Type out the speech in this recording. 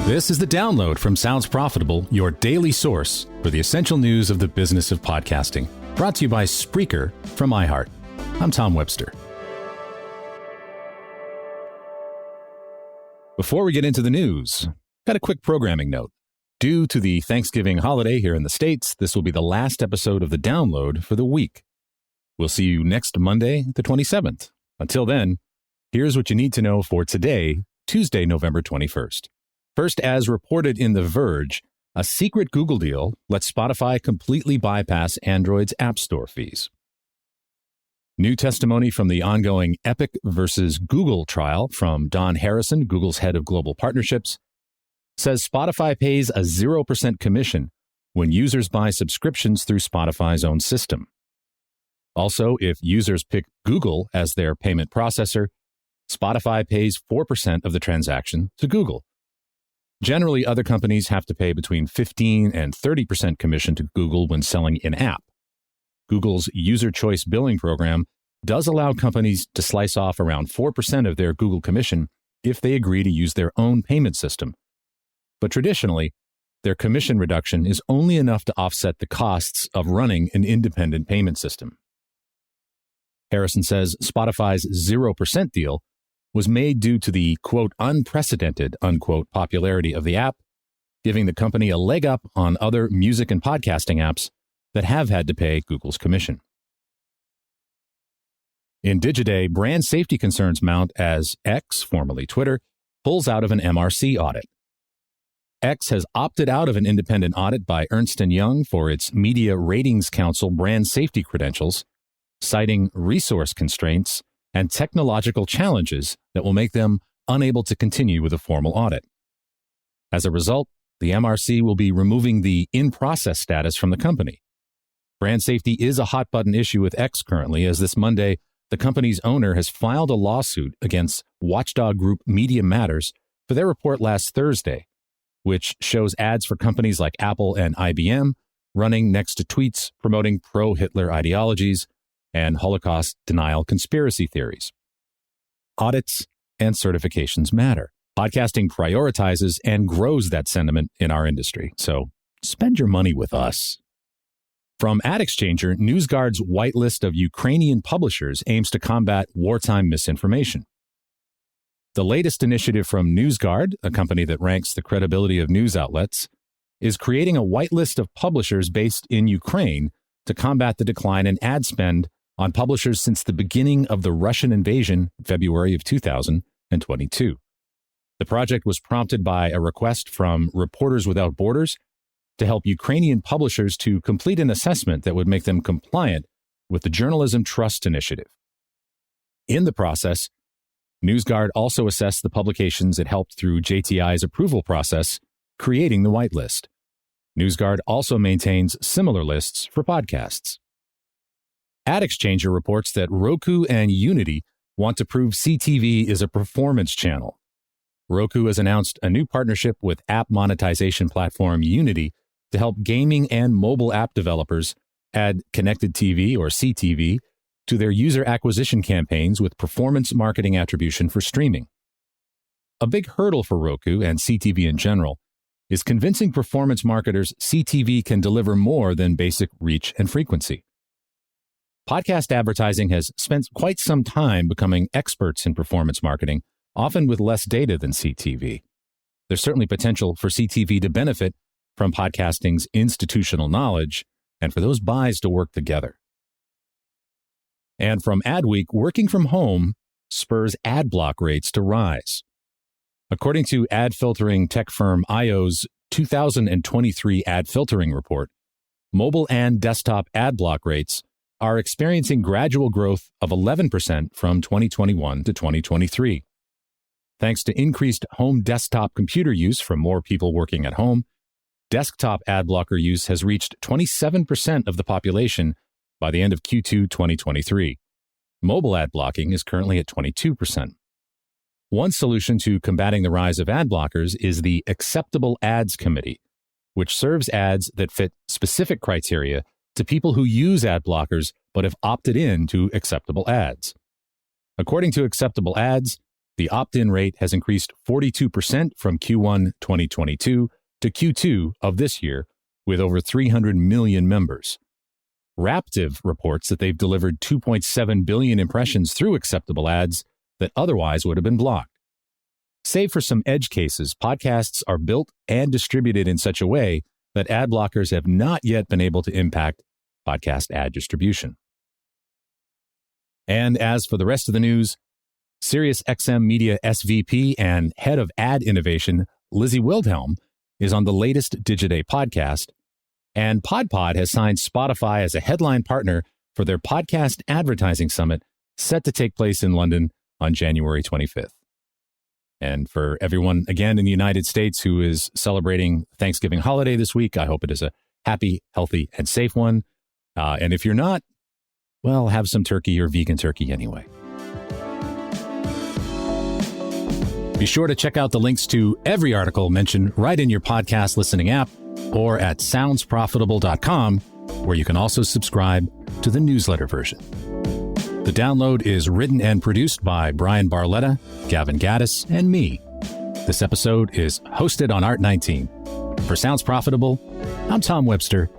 This is The Download from Sounds Profitable, your daily source for the essential news of the business of podcasting. Brought to you by Spreaker from iHeart. I'm Tom Webster. Before we get into the news, got a quick programming note. Due to the Thanksgiving holiday here in the States, this will be the last episode of The Download for the week. We'll see you next Monday, the 27th. Until then, here's what you need to know for today, Tuesday, November 21st. First, as reported in The Verge, a secret Google deal lets Spotify completely bypass Android's App Store fees. New testimony from the ongoing Epic versus Google trial from Don Harrison, Google's head of global partnerships, says Spotify pays a 0% commission when users buy subscriptions through Spotify's own system. Also, if users pick Google as their payment processor, Spotify pays 4% of the transaction to Google. Generally, other companies have to pay between 15 and 30% commission to Google when selling in-app. Google's user choice billing program does allow companies to slice off around 4% of their Google commission if they agree to use their own payment system. But traditionally, their commission reduction is only enough to offset the costs of running an independent payment system. Harrison says Spotify's 0% deal was made due to the, quote, unprecedented, unquote, popularity of the app, giving the company a leg up on other music and podcasting apps that have had to pay Google's commission. In Digiday, brand safety concerns mount as X, formerly Twitter, pulls out of an MRC audit. X has opted out of an independent audit by Ernst & Young for its Media Ratings Council brand safety credentials, citing resource constraints and technological challenges that will make them unable to continue with a formal audit. As a result, the MRC will be removing the in-process status from the company. Brand safety is a hot-button issue with X currently, as this Monday, the company's owner has filed a lawsuit against watchdog group Media Matters for their report last Thursday, which shows ads for companies like Apple and IBM running next to tweets promoting pro-Hitler ideologies and Holocaust denial conspiracy theories. Audits and certifications matter. Podcasting prioritizes and grows that sentiment in our industry, so spend your money with us. From AdExchanger, NewsGuard's whitelist of Ukrainian publishers aims to combat wartime misinformation. The latest initiative from NewsGuard, a company that ranks the credibility of news outlets, is creating a whitelist of publishers based in Ukraine to combat the decline in ad spend on publishers since the beginning of the Russian invasion in February of 2022. The project was prompted by a request from Reporters Without Borders to help Ukrainian publishers to complete an assessment that would make them compliant with the Journalism Trust Initiative. In the process, NewsGuard also assessed the publications it helped through JTI's approval process, creating the whitelist. NewsGuard also maintains similar lists for podcasts. AdExchanger reports that Roku and Unity want to prove CTV is a performance channel. Roku has announced a new partnership with app monetization platform Unity to help gaming and mobile app developers add connected TV or CTV to their user acquisition campaigns with performance marketing attribution for streaming. A big hurdle for Roku and CTV in general is convincing performance marketers CTV can deliver more than basic reach and frequency. Podcast advertising has spent quite some time becoming experts in performance marketing, often with less data than CTV. There's certainly potential for CTV to benefit from podcasting's institutional knowledge and for those buys to work together. And from Adweek, working from home spurs ad block rates to rise. According to ad filtering tech firm IO's 2023 ad filtering report, mobile and desktop ad block rates are experiencing gradual growth of 11% from 2021 to 2023. Thanks to increased home desktop computer use from more people working at home, desktop ad blocker use has reached 27% of the population by the end of Q2 2023. Mobile ad blocking is currently at 22%. One solution to combating the rise of ad blockers is the Acceptable Ads Committee, which serves ads that fit specific criteria to people who use ad blockers but have opted in to acceptable ads. According to Acceptable Ads, The opt-in rate has increased 42% from Q1 2022 to Q2 of this year, with over 300 million members. Raptive reports that they've delivered 2.7 billion impressions through acceptable ads that otherwise would have been blocked. Save for some edge cases, podcasts are built and distributed in such a way that ad blockers have not yet been able to impact podcast ad distribution. And as for the rest of the news, SiriusXM Media SVP and head of ad innovation, Lizzie Wildhelm, is on the latest Digiday podcast, and PodPod has signed Spotify as a headline partner for their podcast advertising summit set to take place in London on January 25th. And for everyone, again, in the United States who is celebrating Thanksgiving holiday this week, I hope it is a happy, healthy, and safe one. And if you're not, well, have some turkey or vegan turkey anyway. Be sure to check out the links to every article mentioned right in your podcast listening app or at soundsprofitable.com, where you can also subscribe to the newsletter version. The download is written and produced by Brian Barletta, Gavin Gaddis, and me. This episode is hosted on Art19. For Sounds Profitable, I'm Tom Webster.